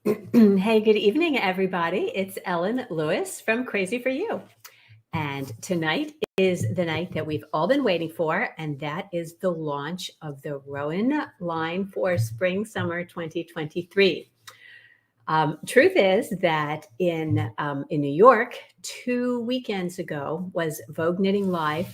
Hey, good evening, everybody. It's Ellen Lewis from Crazy for You. And tonight is the night that we've all been waiting for, and that is the launch of the Rowan line for Spring Summer 2023. Truth is that in New York, 2 weekends ago was Vogue Knitting Live,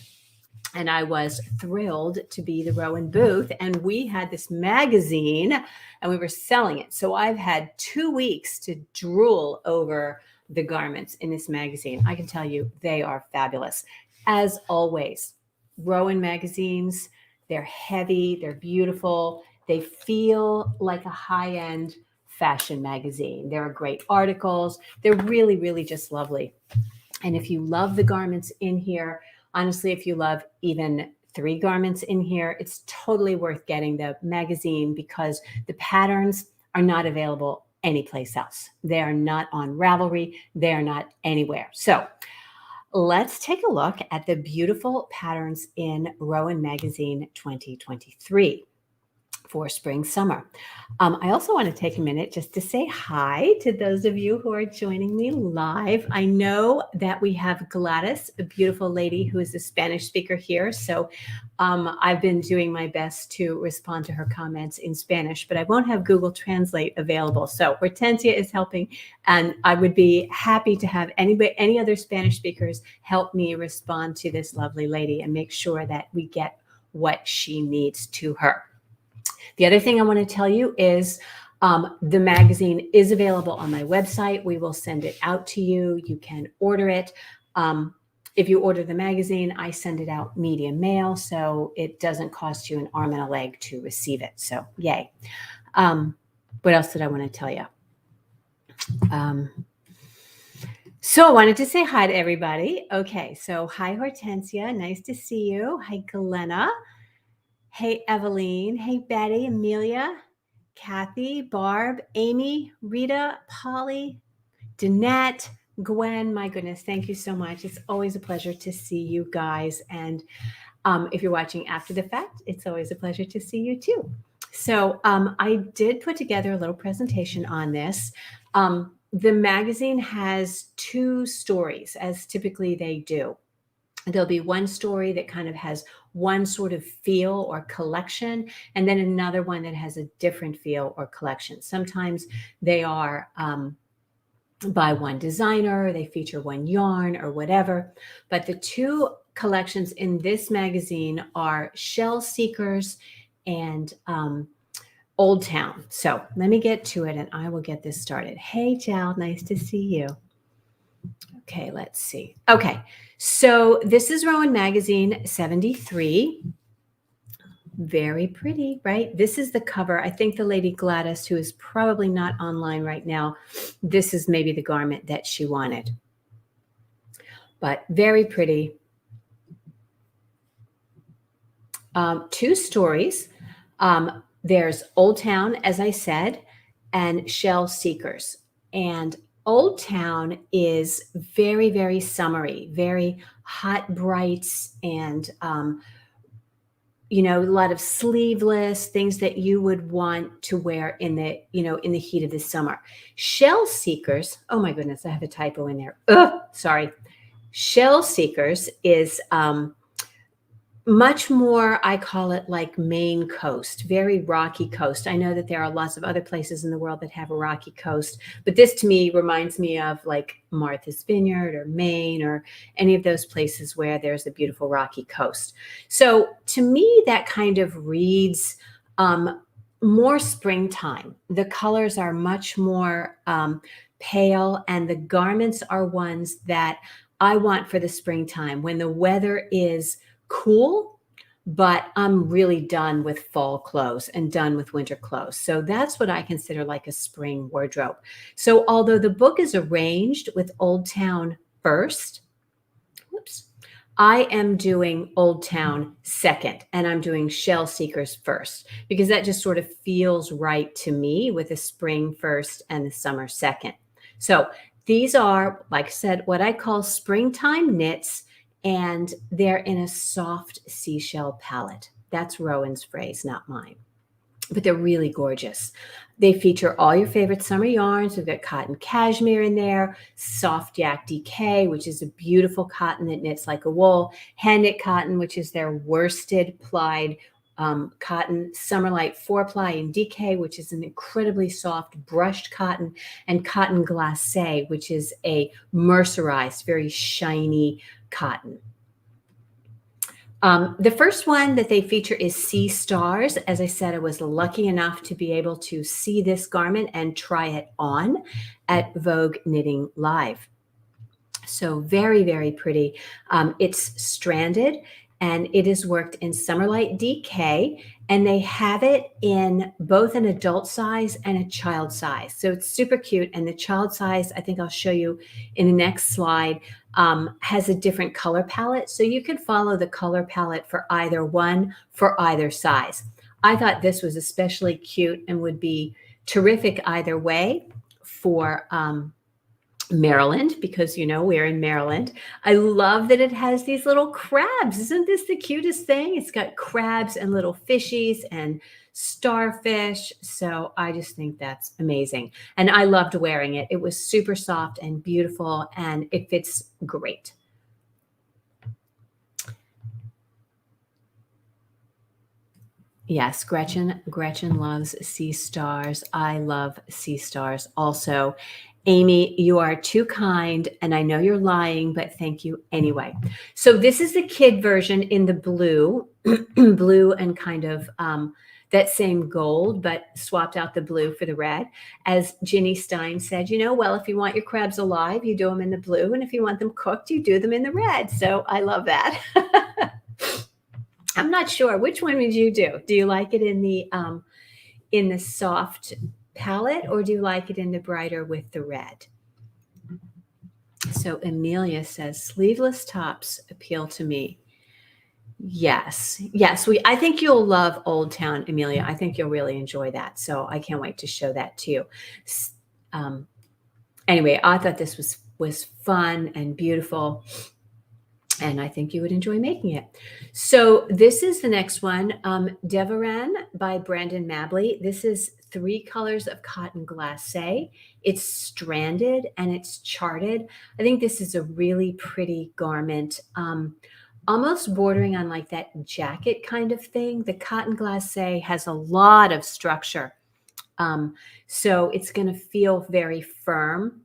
and I was thrilled to be the Rowan booth. And we had this magazine and we were selling it. So I've had 2 weeks to drool over the garments in this magazine. I can tell you they are fabulous. As always, Rowan magazines, they're heavy, they're beautiful, they feel like a high-end fashion magazine. There are great articles. They're really, really just lovely. And if you love the garments in here, honestly, if you love even 3 garments in here, it's totally worth getting the magazine because the patterns are not available anyplace else. They are not on Ravelry. They are not anywhere. So let's take a look at the beautiful patterns in Rowan Magazine 2023 for spring summer. I also want to take a minute just to say hi to those of you who are joining me live. I know that we have Gladys, a beautiful lady who is a Spanish speaker here. So I've been doing my best to respond to her comments in Spanish, but I won't have Google Translate available. So Hortensia is helping, and I would be happy to have any other Spanish speakers help me respond to this lovely lady and make sure that we get what she needs to her. The other thing I want to tell you is the magazine is available on my website. We will send it out to you. You can order it. If you order the magazine, I send it out medium mail, so it doesn't cost you an arm and a leg to receive it. So yay. What else did I want to tell you? So I wanted to say hi to everybody. Okay, so hi, Hortensia. Nice to see you. Hi, Glenna. Hey, Eveline. Hey, Betty, Amelia, Kathy, Barb, Amy, Rita, Polly, Danette, Gwen. My goodness, thank you so much. It's always a pleasure to see you guys. And if you're watching after the fact, it's always a pleasure to see you too. So I did put together a little presentation on this. The magazine has 2 stories, as typically they do. There'll be one story that kind of has one sort of feel or collection, and then another one that has a different feel or collection. Sometimes they are by one designer, they feature one yarn or whatever. But the 2 collections in this magazine are Shell Seekers and Old Town. So let me get to it and I will get this started. Hey, Jal, nice to see you. Okay, let's see. Okay, so this is Rowan Magazine 73. Very pretty, right? This is the cover. I think the lady Gladys, who is probably not online right now, this is maybe the garment that she wanted. But very pretty. 2 stories. There's Old Town, as I said, and Shell Seekers. And Old Town is very, very summery, very hot brights and, a lot of sleeveless things that you would want to wear in the heat of the summer. Shell Seekers, oh my goodness, I have a typo in there. Sorry. Shell Seekers is much more, I call it like Maine coast, very rocky coast. I know that there are lots of other places in the world that have a rocky coast, but this to me reminds me of like Martha's Vineyard or Maine or any of those places where there's a beautiful rocky coast. So to me, that kind of reads more springtime. The colors are much more pale, and the garments are ones that I want for the springtime when the weather is cool, but I'm really done with fall clothes and done with winter clothes. So that's what I consider like a spring wardrobe. So although the book is arranged with Old Town first, I am doing Old Town second, and I'm doing Shell Seekers first, because that just sort of feels right to me with the spring first and the summer second. So these are, like I said, what I call springtime knits, and they're in a soft seashell palette. That's Rowan's phrase, not mine. but they're really gorgeous. They feature all your favorite summer yarns. We've got cotton cashmere in there, soft yak DK, which is a beautiful cotton that knits like a wool, hand knit cotton, which is their worsted plied cotton, Summerlight 4-ply in DK, which is an incredibly soft brushed cotton, and cotton glacé, which is a mercerized, very shiny cotton. The first one that they feature is SEASTARS. As I said, I was lucky enough to be able to see this garment and try it on at Vogue Knitting Live. So very, very pretty. It's stranded and it is worked in Summerlight DK, and they have it in both an adult size and a child size. So it's super cute. And the child size, I think I'll show you in the next slide, has a different color palette. So you can follow the color palette for either one, for either size. I thought this was especially cute and would be terrific either way for Maryland, because you know we're in Maryland. I love that it has these little crabs. Isn't this the cutest thing? It's got crabs and little fishies and starfish. So I just think that's amazing. And I loved wearing it. It was super soft and beautiful, and it fits great. Yes, Gretchen loves SEASTARS. I love SEASTARS also. Amy, you are too kind, and I know you're lying, but thank you anyway. So this is the kid version in the blue, blue and kind of that same gold, but swapped out the blue for the red. As Ginny Stein said, you know, well, if you want your crabs alive, you do them in the blue, and if you want them cooked, you do them in the red. So I love that. I'm not sure. Which one would you do? Do you like it in the soft palette, or do you like it in the brighter with the red? So Amelia says sleeveless tops appeal to me. Yes. I think you'll love Old Town, Amelia. I think you'll really enjoy that. So I can't wait to show that to you. Anyway, I thought this was fun and beautiful, and I think you would enjoy making it. So this is the next one, DEVORAN by Brandon Mabley. This is 3 colors of cotton glacé. It's stranded and it's charted. I think this is a really pretty garment, almost bordering on like that jacket kind of thing. The cotton glacé has a lot of structure, so it's going to feel very firm.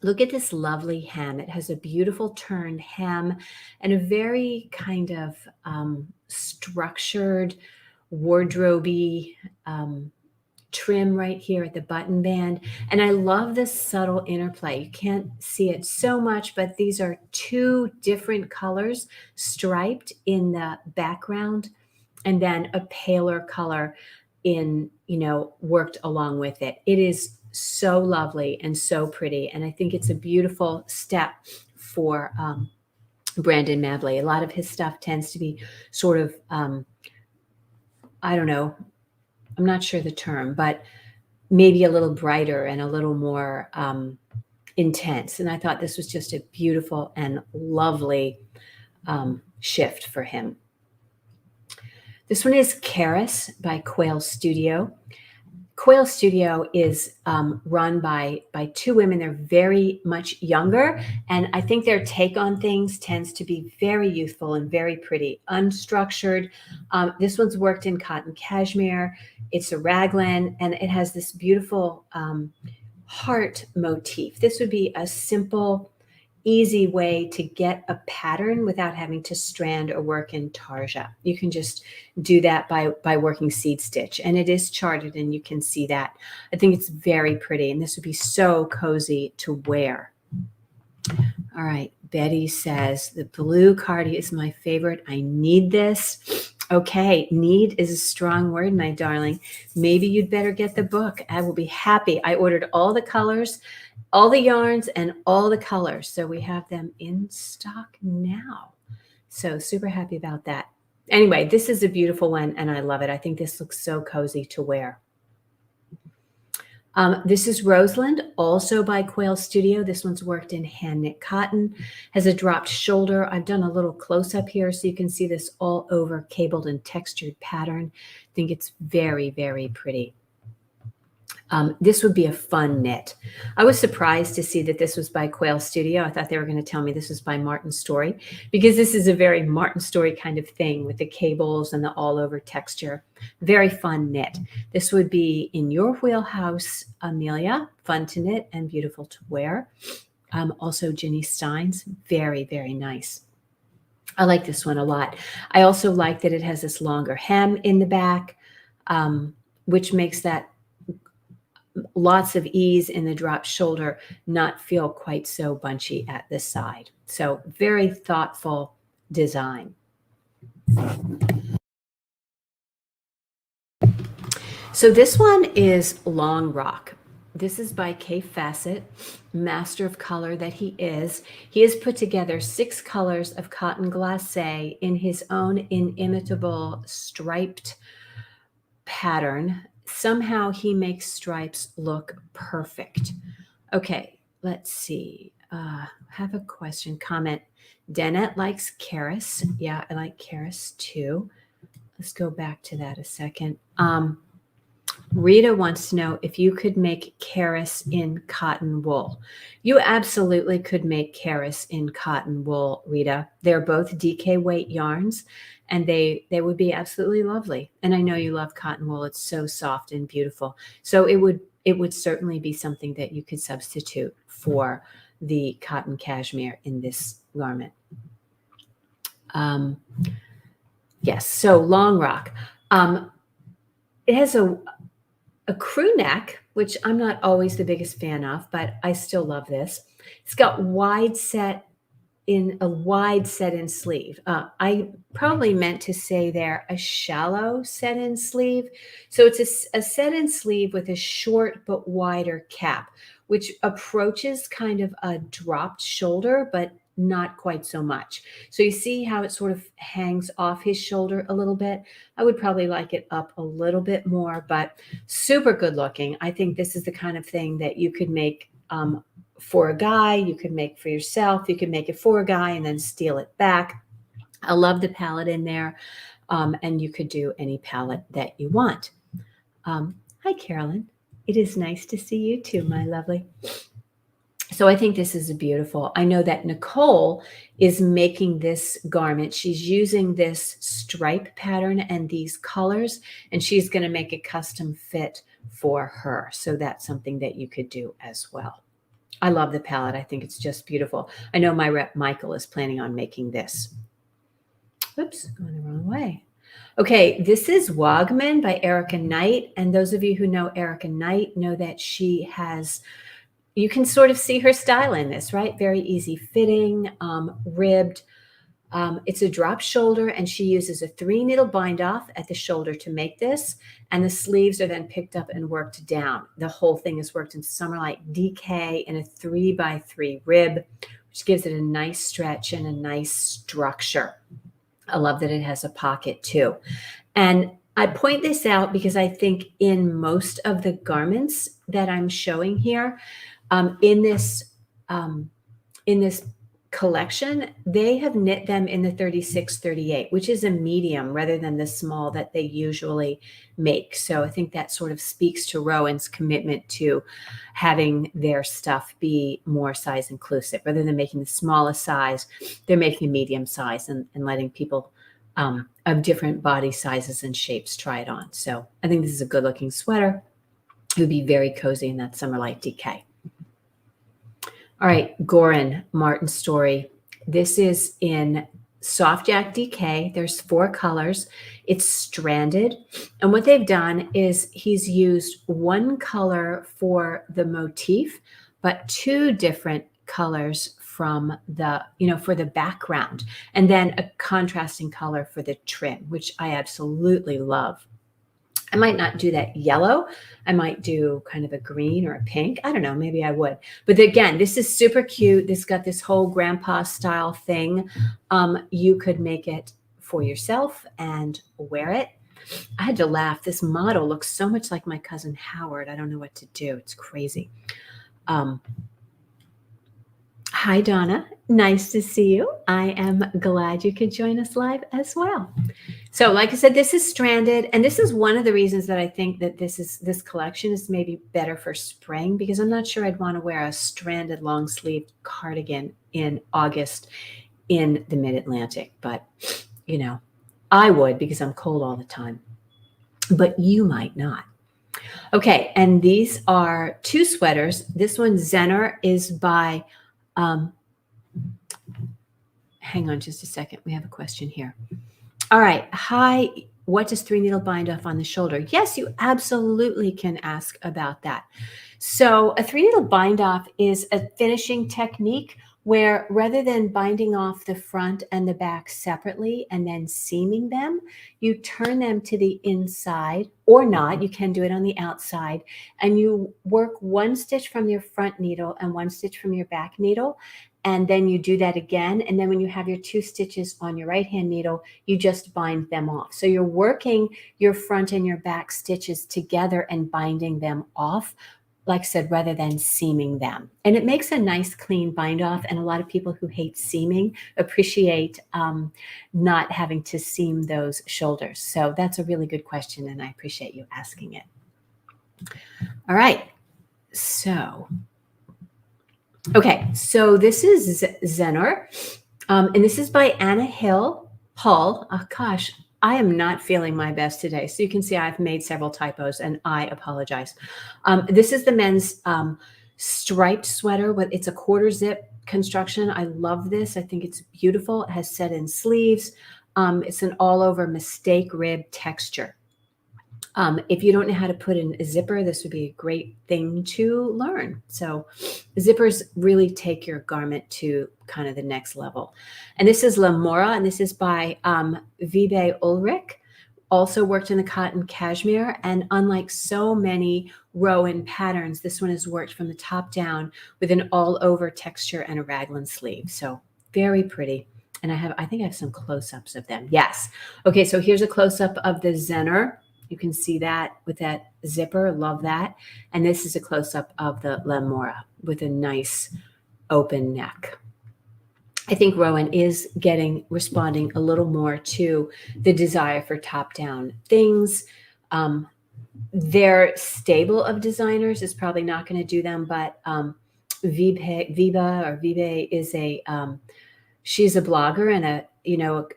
Look at this lovely hem. It has a beautiful turned hem and a very kind of structured, wardrobe-y trim right here at the button band. And I love this subtle interplay. You can't see it so much, but these are 2 different colors striped in the background, and then a paler color in, worked along with it. It is so lovely and so pretty. And I think it's a beautiful step for Brandon Mabley. A lot of his stuff tends to be sort of, I don't know, I'm not sure the term, but maybe a little brighter and a little more intense. And I thought this was just a beautiful and lovely shift for him. This one is Karis by Quail Studio. Quail Studio is run by 2 women. They're very much younger, and I think their take on things tends to be very youthful and very pretty, unstructured. This one's worked in cotton cashmere. It's a raglan, and it has this beautiful heart motif. This would be a simple, easy way to get a pattern without having to strand or work in tarja. You can just do that by working seed stitch, and it is charted, and you can see that. I think it's very pretty, and this would be so cozy to wear. All right, Betty says the blue cardi is my favorite. I need this. Okay, need is a strong word, my darling. Maybe you'd better get the book. I will be happy. I ordered all the colors, all the yarns, and all the colors. So we have them in stock now. So super happy about that. Anyway, this is a beautiful one, and I love it. I think this looks so cozy to wear. This is Roseland, also by Quail Studio. This one's worked in hand knit cotton, has a dropped shoulder. I've done a little close up here so you can see this all over cabled and textured pattern. I think it's very, very pretty. This would be a fun knit. I was surprised to see that this was by Quail Studio. I thought they were going to tell me this was by Martin Story, because this is a very Martin Story kind of thing with the cables and the all over texture. Very fun knit. This would be in your wheelhouse, Amelia. Fun to knit and beautiful to wear. Also Ginny Stein's. Very, very nice. I like this one a lot. I also like that it has this longer hem in the back, which makes that lots of ease in the drop shoulder, not feel quite so bunchy at the side. So very thoughtful design. So this one is Long Rock. This is by Kay Fassett, master of color that he is. He has put together 6 colors of cotton glacé in his own inimitable striped pattern. Somehow he makes stripes look perfect. Okay, let's see. Have a question, comment. Danette likes Karis. Yeah, I like Karis too. Let's go back to that a second. Rita wants to know if you could make Karis in cotton wool. You absolutely could make Karis in cotton wool, Rita. They're both DK weight yarns, and they would be absolutely lovely. And I know you love cotton wool. It's so soft and beautiful. So it would certainly be something that you could substitute for the cotton cashmere in this garment. Yes, so Long Rock. It has a crew neck, which I'm not always the biggest fan of, but I still love this. It's got a wide set in sleeve. I probably meant to say there a shallow set in sleeve. So it's a set in sleeve with a short but wider cap, which approaches kind of a dropped shoulder, but not quite so much. So you see how it sort of hangs off his shoulder a little bit. I would probably like it up a little bit more, but super good looking. I think this is the kind of thing that you could make for a guy, you could make for yourself, you could make it for a guy and then steal it back. I love the palette in there, and you could do any palette that you want. Hi, Carolyn. It is nice to see you too, my lovely. So I think this is beautiful. I know that Nicole is making this garment. She's using this stripe pattern and these colors, and she's going to make a custom fit for her. So that's something that you could do as well. I love the palette. I think it's just beautiful. I know my rep Michael is planning on making this. Oops, going the wrong way. Okay, this is Wagman by Erica Knight. And those of you who know Erica Knight know that she has, you can sort of see her style in this, right? Very easy fitting, ribbed. It's a drop shoulder, and she uses a 3-needle bind off at the shoulder to make this. And the sleeves are then picked up and worked down. The whole thing is worked in Summerlight DK in a 3x3 rib, which gives it a nice stretch and a nice structure. I love that it has a pocket too. And I point this out because I think in most of the garments that I'm showing here, in this collection, they have knit them in the 36-38, which is a medium rather than the small that they usually make. So I think that sort of speaks to Rowan's commitment to having their stuff be more size inclusive. Rather than making the smallest size, they're making a medium size and letting people of different body sizes and shapes try it on. So I think this is a good looking sweater. It would be very cozy in that Summerlight DK. All right, Goran, Martin Story. This is in Soft Jack DK. There's 4 colors. It's stranded. And what they've done is he's used 1 color for the motif, but 2 different colors from the, for the background, and then a contrasting color for the trim, which I absolutely love. I might not do that yellow. I might do kind of a green or a pink. I don't know. Maybe I would. But again, this is super cute. This got this whole grandpa style thing. You could make it for yourself and wear it. I had to laugh. This model looks so much like my cousin Howard. I don't know what to do. It's crazy. Hi, Donna. Nice to see you. I am glad you could join us live as well. So like I said, this is stranded, and this is one of the reasons that I think that this collection is maybe better for spring, because I'm not sure I'd want to wear a stranded long sleeve cardigan in August in the mid-Atlantic, but you know, I would, because I'm cold all the time, but you might not. Okay, and these are two sweaters. This one, Zenner, is by, hang on just a second. We have a question here. All right. Hi. What does 3-needle bind off on the shoulder? Yes, you absolutely can ask about that. So a 3-needle bind off is a finishing technique where, rather than binding off the front and the back separately and then seaming them, you turn them to the inside, or not. You can do it on the outside, and you work one stitch from your front needle and one stitch from your back needle. And then you do that again. And then when you have your 2 stitches on your right hand needle, you just bind them off. So you're working your front and your back stitches together and binding them off, like I said, rather than seaming them. And it makes a nice clean bind off. And a lot of people who hate seaming appreciate not having to seam those shoulders. So that's a really good question, and I appreciate you asking it. All right. So okay, so this is Zenner, and this is by Anna Hull. Oh gosh, I am not feeling my best today. So you can see I've made several typos, and I apologize. This is the men's striped sweater. It's a quarter zip construction. I love this. I think it's beautiful. It has set-in sleeves. It's an all-over mistake rib texture. If you don't know how to put in a zipper, this would be a great thing to learn. So zippers really take your garment to kind of the next level. And this is La Mora, and this is by Vibe Ulrich. Also worked in the cotton cashmere. And unlike so many Rowan patterns, this one is worked from the top down with an all-over texture and a raglan sleeve. So very pretty. And I think I have some close-ups of them. Yes. Okay, so here's a close-up of the Zenner. You can see that with that zipper. Love that. And this is a close-up of the La Mora with a nice open neck. I think Rowan is responding a little more to the desire for top-down things. Their stable of designers is probably not going to do them, but Vibe is she's a blogger and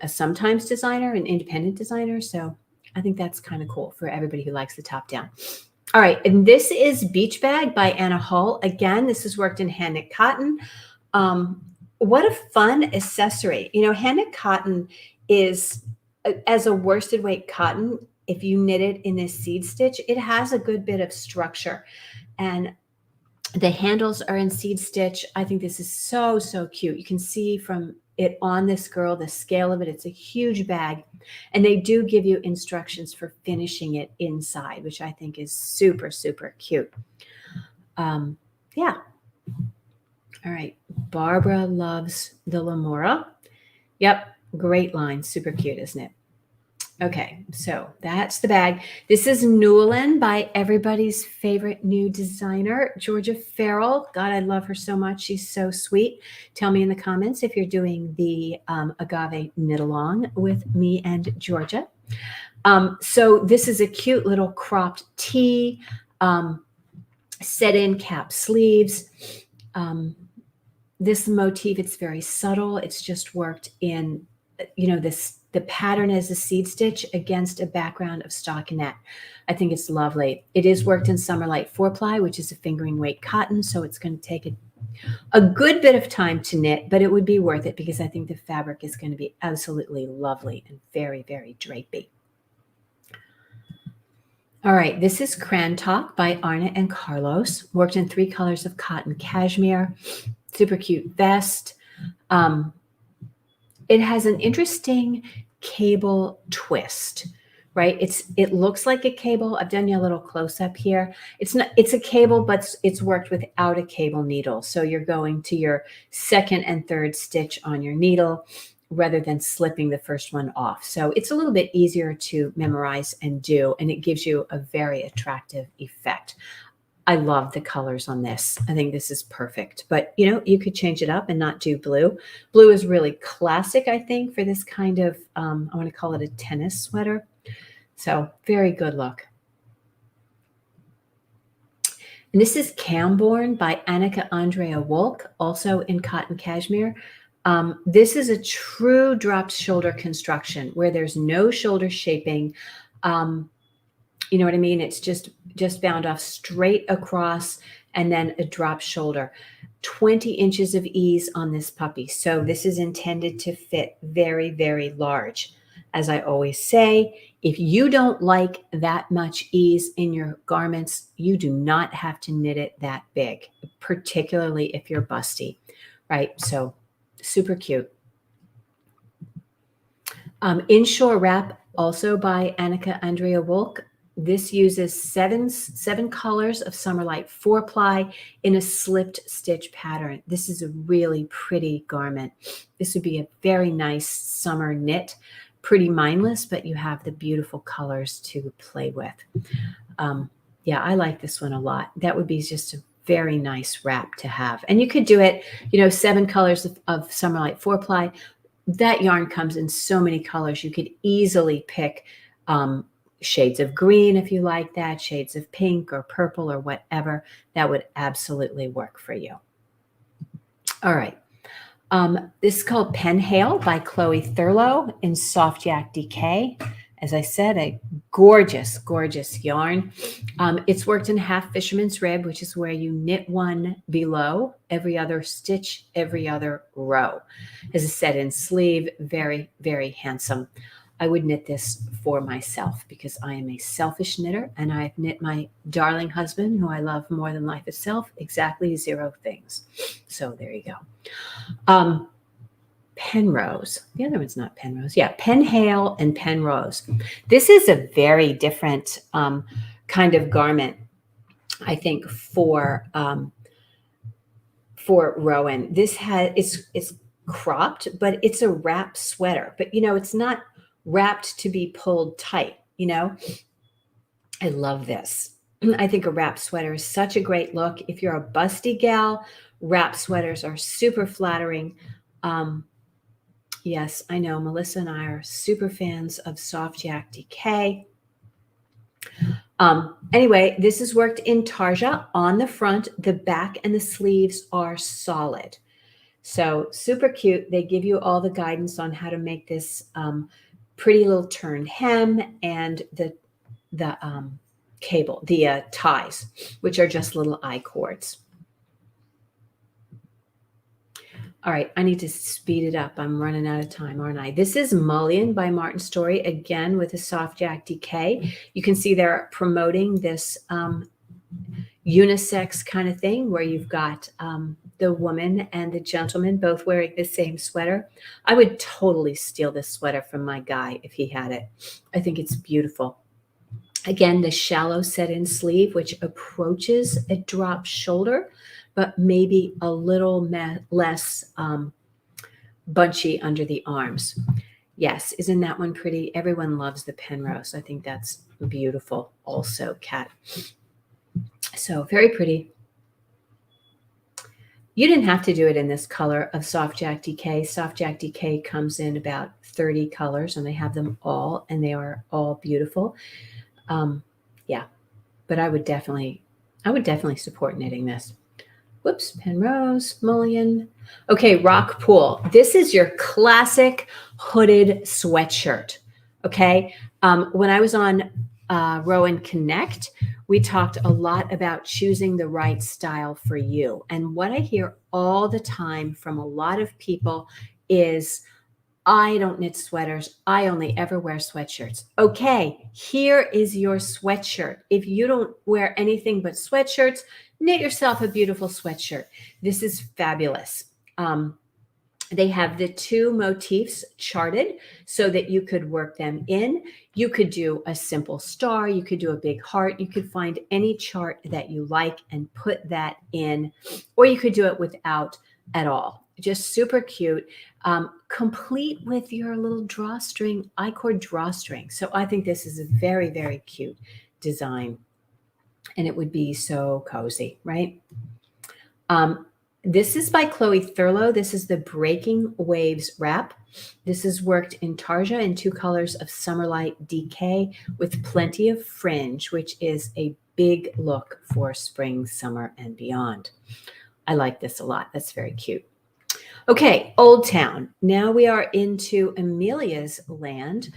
a sometimes designer, an independent designer. So I think that's kind of cool for everybody who likes the top down. All right. And this is Beach Bag by Anna Hull. Again, this is worked in hand knit cotton. What a fun accessory. Hand knit cotton is, as a worsted weight cotton, if you knit it in this seed stitch, it has a good bit of structure. And the handles are in seed stitch. I think this is so, so cute. You can see from it on this girl, the scale of it. It's a huge bag. And they do give you instructions for finishing it inside, which I think is super, super cute. Yeah. All right. Barbara loves the La Mora. Yep. Great line. Super cute, isn't it? Okay, so that's the bag. This is Newland by everybody's favorite new designer, Georgia Farrell. God, I love her so much. She's so sweet. Tell me in the comments if you're doing the agave knit along with me and Georgia. So this is a cute little cropped tee, set-in cap sleeves. This motif, it's very subtle. It's just worked in, the pattern is a seed stitch against a background of stockinette. I think it's lovely. It is worked in Summerlight 4-ply, which is a fingering weight cotton. So it's going to take a good bit of time to knit, but it would be worth it because I think the fabric is going to be absolutely lovely and very, very drapey. All right, this is CRANTOCK by Arna and Carlos, worked in 3 colors of cotton cashmere. Super cute vest. It has an interesting cable twist, right? It looks like a cable. I've done you a little close up here. It's a cable, but it's worked without a cable needle. So you're going to your second and third stitch on your needle rather than slipping the first one off. So it's a little bit easier to memorize and do, and it gives you a very attractive effect. I love the colors on this. I think this is perfect, but you know, you could change it up and not do blue. Blue is really classic, I think, for this kind of, I want to call it a tennis sweater. So very good look. And this is Camborne by Annika Andrea Wolk, also in cotton cashmere. This is a true dropped shoulder construction where there's no shoulder shaping. You know what I mean? It's just bound off straight across and then a drop shoulder. 20 inches of ease on this puppy. So this is intended to fit very, very large. As I always say, if you don't like that much ease in your garments, you do not have to knit it that big, particularly if you're busty, right? So super cute. Inshore Wrap, also by Annika Andrea Wolk. This uses seven colors of Summerlight 4-ply in a slipped stitch pattern. This is a really pretty garment. This would be a very nice summer knit, pretty mindless, but you have the beautiful colors to play with. Yeah, I like this one a lot. That would be just a very nice wrap to have. And you could do it, you know, 7 colors of Summerlight 4-ply. That yarn comes in so many colors. You could easily pick shades of green if you like that, shades of pink or purple or whatever. That would absolutely work for you. All right. This is called Penhale by Chloe Thurlow in Soft Yak DK. As I said, a gorgeous, gorgeous yarn. It's worked in half fisherman's rib, which is where you knit one below every other stitch, every other row. As a set-in sleeve, very, very handsome. I would knit this for myself because I am a selfish knitter, and I've knit my darling husband, who I love more than life itself, exactly 0 things. So there you go. Penrose. The other one's not Penrose. Yeah, Penhale and Penrose. This is a very different kind of garment, I think, for Rowan. This it's cropped, but it's a wrap sweater. But you know, it's not wrapped to be pulled tight. You know, I love this. I think a wrap sweater is such a great look. If you're a busty gal, wrap sweaters are super flattering. Yes, I know. Melissa and I are super fans of Soft Yak DK. Anyway, this is worked in tarja on the front. The back and the sleeves are solid. So super cute. They give you all the guidance on how to make this pretty little turned hem and the cable, the ties, which are just little eye cords. All right, I need to speed it up. I'm running out of time, aren't I? This is Mullion by Martin Story, again with a Soft Yak DK. You can see they're promoting this unisex kind of thing where you've got the woman and the gentleman both wearing the same sweater. I would totally steal this sweater from my guy if he had it. I think it's beautiful. Again, the shallow set-in sleeve, which approaches a drop shoulder, but maybe a little less bunchy under the arms. Yes, isn't that one pretty? Everyone loves the Penrose. I think that's beautiful also, Kat. So very pretty. You didn't have to do it in this color of Soft Yak DK. Soft Yak DK comes in about 30 colors, and they have them all, and they are all beautiful. Yeah, but I would definitely support knitting this. Whoops, Penrose, Mullion. Okay, Rock Pool. This is your classic hooded sweatshirt. Okay, when I was on Rowan Connect, we talked a lot about choosing the right style for you. And what I hear all the time from a lot of people is, I don't knit sweaters. I only ever wear sweatshirts. Okay, here is your sweatshirt. If you don't wear anything but sweatshirts, knit yourself a beautiful sweatshirt. This is fabulous. They have the 2 motifs charted so that you could work them in. You could do a simple star. You could do a big heart. You could find any chart that you like and put that in, or you could do it without at all. just super cute, complete with your little drawstring, I-cord drawstring. So I think this is a very, very cute design, and it would be so cozy, right? This is by Chloe Thurlow. This is the Breaking Waves wrap. This is worked in tarja in 2 colors of Summerlight DK with plenty of fringe, which is a big look for spring, summer, and beyond. I like this a lot. That's very cute. Okay, Old Town. Now we are into Amelia's land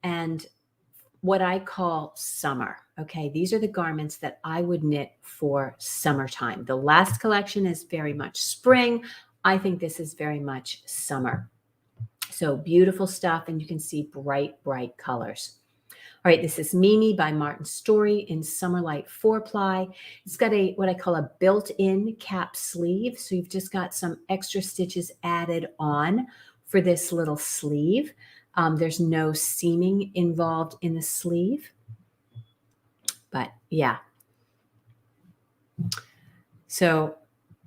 and what I call summer. Okay, these are the garments that I would knit for summertime. The last collection is very much spring. I think this is very much summer. So beautiful stuff, and you can see bright, bright colors. All right, this is Mimi by Martin Story in Summerlight 4-ply. It's got a what I call a built-in cap sleeve. So you've just got some extra stitches added on for this little sleeve. There's no seaming involved in the sleeve. But yeah. So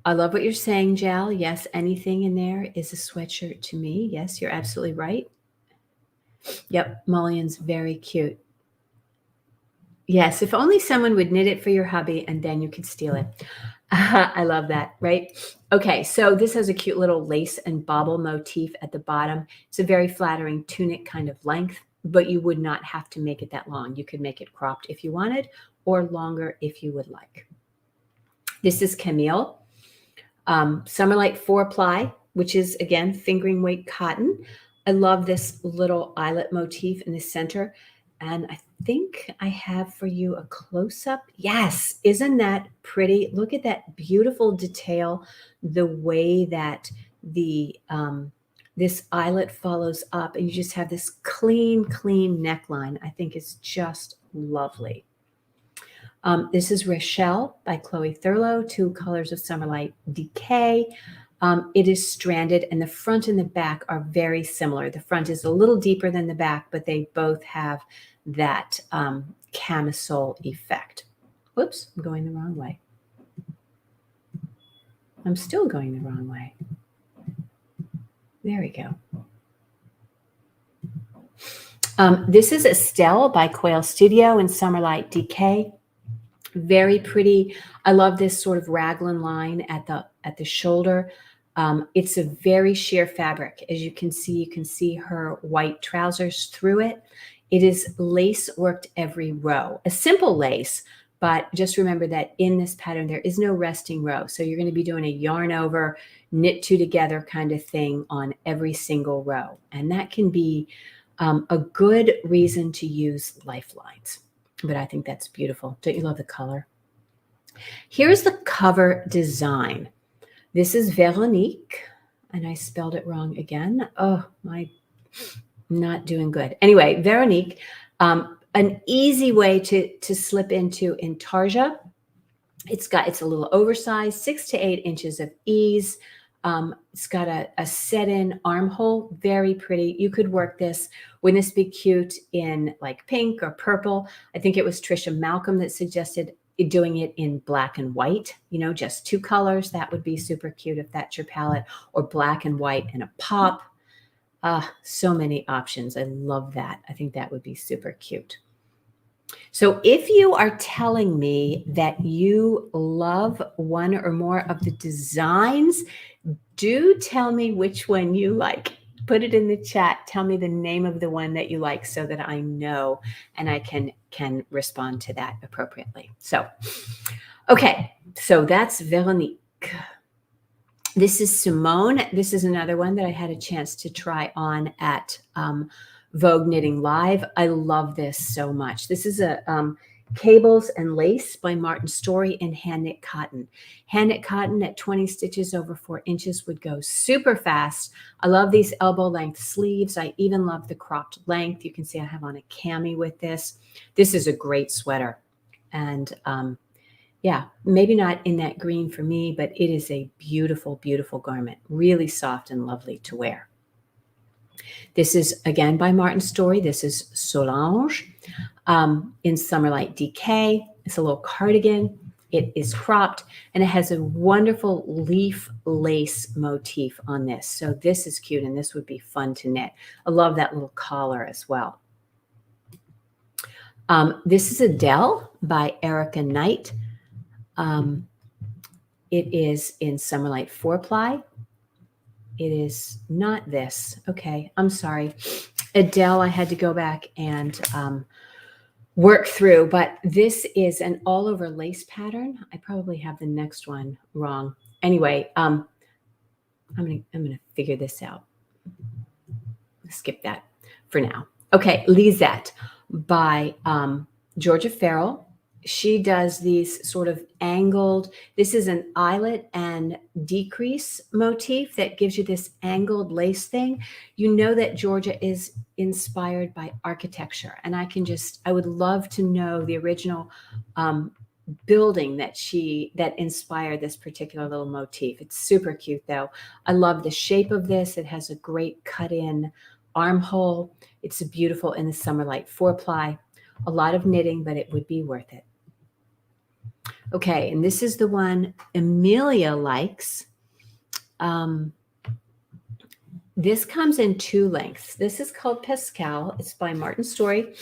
I love what you're saying, Jal. Yes, anything in there is a sweatshirt to me. Yes, you're absolutely right. Yep, mullion's very cute. Yes, if only someone would knit it for your hubby and then you could steal it. I love that, right? Okay, so this has a cute little lace and bobble motif at the bottom. It's a very flattering tunic kind of length, but you would not have to make it that long. You could make it cropped if you wanted or longer if you would like. This is Camille, Summerlight 4-ply, which is, again, fingering weight cotton. I love this little eyelet motif in the center. And I think I have for you a close-up. Yes, isn't that pretty? Look at that beautiful detail, the way that the this eyelet follows up, and you just have this clean, clean neckline. I think it's just lovely. This is Rochelle by Chloe Thurlow, 2 colors of Summerlight DK. It is stranded, and the front and the back are very similar. The front is a little deeper than the back, but they both have that camisole effect. Whoops, I'm going the wrong way. I'm still going the wrong way. There we go. This is Estelle by Quail Studio in Summerlight DK. Very pretty. I love this sort of raglan line at the shoulder. It's a very sheer fabric. As you can see her white trousers through it. It is lace worked every row. A simple lace, but just remember that in this pattern, there is no resting row. So you're going to be doing a yarn over, knit 2 together kind of thing on every single row. And that can be a good reason to use lifelines. But I think that's beautiful. Don't you love the color? Here's the cover design. This is Veronique, and I spelled it wrong again. Oh, my, not doing good. Anyway, Veronique, an easy way to slip into in tarja. It's a little oversized, 6 to 8 inches of ease. It's got a set-in armhole, very pretty. You could work this. Wouldn't this be cute in like pink or purple? I think it was Trisha Malcolm that suggested doing it in black and white, you know, just 2 colors. That would be super cute if that's your palette, or black and white and a pop. So many options. I love that. I think that would be super cute. So if you are telling me that you love one or more of the designs, do tell me which one you like. Put it in the chat. Tell me the name of the one that you like so that I know and I can respond to that appropriately. So, okay. So that's Veronique. This is Simone. This is another one that I had a chance to try on at Vogue Knitting Live. I love this so much. This is a Cables and Lace by Martin Story in hand knit cotton. Hand knit cotton at 20 stitches over 4 inches would go super fast. I love these elbow length sleeves. I even love the cropped length. You can see I have on a cami with this. This is a great sweater. And yeah, maybe not in that green for me, but it is a beautiful, beautiful garment. Really soft and lovely to wear. This is, again, by Martin Story. This is Solange in Summerlight DK. It's a little cardigan. It is cropped and it has a wonderful leaf lace motif on this. So this is cute and this would be fun to knit. I love that little collar as well. This is Adele by Erica Knight. It is in Summerlight 4-ply. It is not this. Okay, I'm sorry. Adele, I had to go back and work through, but this is an all over lace pattern. I probably have the next one wrong. Anyway, I'm gonna figure this out. Skip that for now. Okay, Lisette by Georgia Farrell. She does these sort of angled, this is an eyelet and decrease motif that gives you this angled lace thing. You know that Georgia is inspired by architecture. And I would love to know the original building that inspired this particular little motif. It's super cute though. I love the shape of this. It has a great cut in armhole. It's beautiful in the Summerlight 4-ply. A lot of knitting, but it would be worth it. Okay, and this is the one Amelia likes. This comes in 2 lengths. This is called Pascale. It's by Martin Story.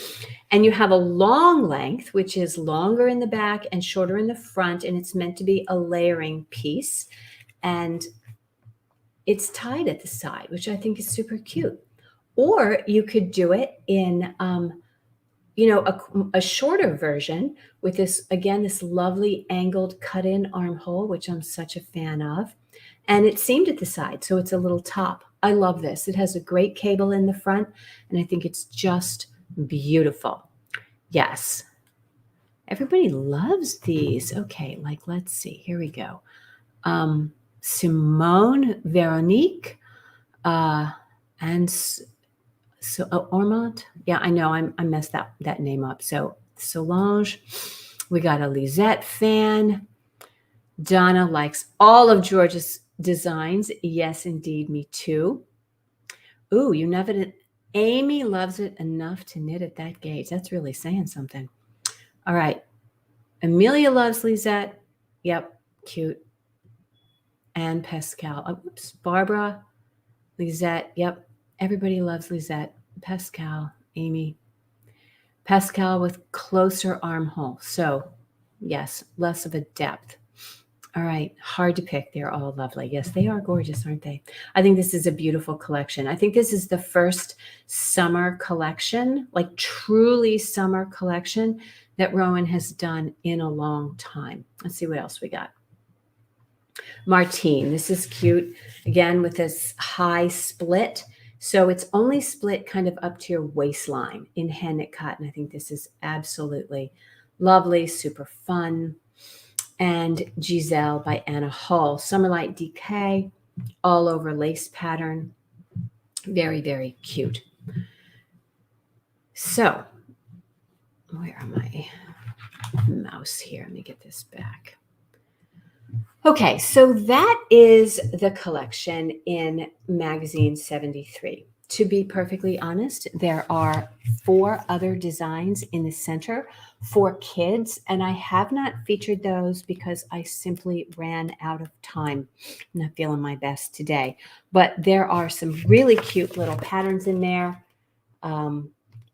And you have a long length, which is longer in the back and shorter in the front. And it's meant to be a layering piece. And it's tied at the side, which I think is super cute. Or you could do it in a shorter version with this, again, this lovely angled cut-in armhole, which I'm such a fan of. And it's seamed at the side, so it's a little top. I love this. It has a great cable in the front, and I think it's just beautiful. Yes. Everybody loves these. Okay, let's see. Here we go. Simone Veronique and Ormond. Yeah, I know I messed that name up. So Solange. We got a Lisette fan. Donna likes all of George's designs. Yes, indeed, me too. Ooh, you never. Amy loves it enough to knit at that gauge. That's really saying something. All right. Amelia loves Lisette. Yep, cute. And Pascale. Oh, oops, Barbara, Lisette. Yep, everybody loves Lisette. Pascale, Amy. Pascale with closer armhole. So, yes, less of a depth. All right, hard to pick. They're all lovely. Yes, they are gorgeous, aren't they? I think this is a beautiful collection. I think this is the first summer collection, like truly summer collection that Rowan has done in a long time. Let's see what else we got. Martine, this is cute. Again, with this high split. So it's only split kind of up to your waistline in hand knit cotton. I think this is absolutely lovely, super fun. And Giselle by Anna Hull. Summerlight DK, all over lace pattern. Very, very cute. So, where am I? Mouse here. Let me get this back. Okay, so that is the collection in magazine 73. To be perfectly honest, there are 4 other designs in the center for kids, and I have not featured those because I simply ran out of time. I'm not feeling my best today, but there are some really cute little patterns in there,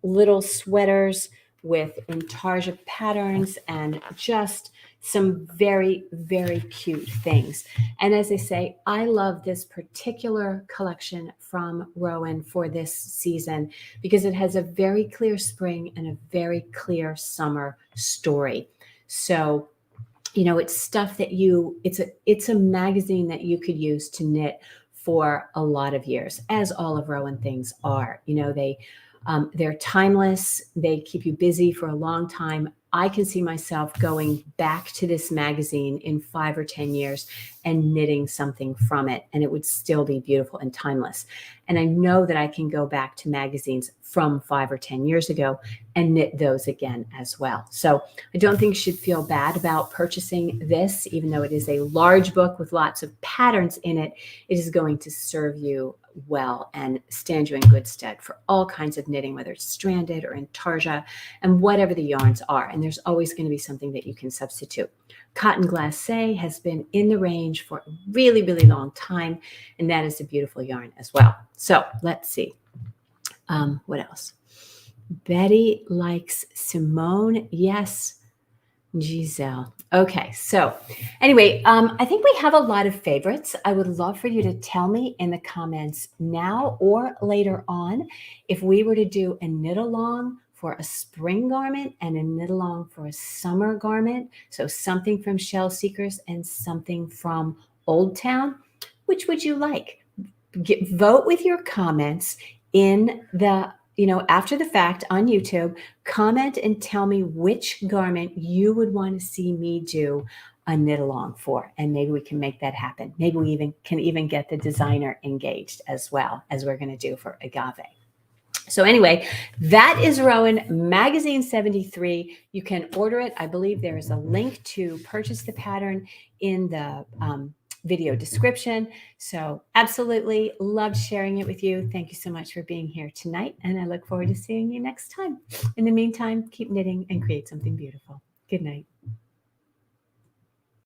little sweaters with intarsia patterns and just some very, very cute things. And as I say, I love this particular collection from Rowan for this season because it has a very clear spring and a very clear summer story. So, it's stuff that it's a magazine that you could use to knit for a lot of years, as all of Rowan things are. They're timeless. They keep you busy for a long time. I can see myself going back to this magazine in 5 or 10 years and knitting something from it, and it would still be beautiful and timeless. And I know that I can go back to magazines from 5 or 10 years ago and knit those again as well. So I don't think you should feel bad about purchasing this, even though it is a large book with lots of patterns in it. It is going to serve you well and stand you in good stead for all kinds of knitting, whether it's stranded or intarsia and whatever the yarns are. And there's always going to be something that you can substitute. Cotton glacé has been in the range for a really, really long time, and that is a beautiful yarn as well. So let's see. What else? Betty likes Simone. Yes. Giselle. Okay, so anyway, I think we have a lot of favorites. I would love for you to tell me in the comments now or later on if we were to do a knit along for a spring garment and a knit along for a summer garment. So something from Shell Seekers and something from Old Town. Which would you like? Vote with your comments in the after the fact on YouTube. Comment and tell me which garment you would want to see me do a knit along for, and maybe we can make that happen. Maybe we can get the designer engaged as well, as we're going to do for Agave. So anyway, that is Rowan Magazine 73. You can order it. I believe there is a link to purchase the pattern in the video description. So absolutely loved sharing it with you. Thank you so much for being here tonight, and I look forward to seeing you next time. In the meantime, keep knitting and create something beautiful. Good night.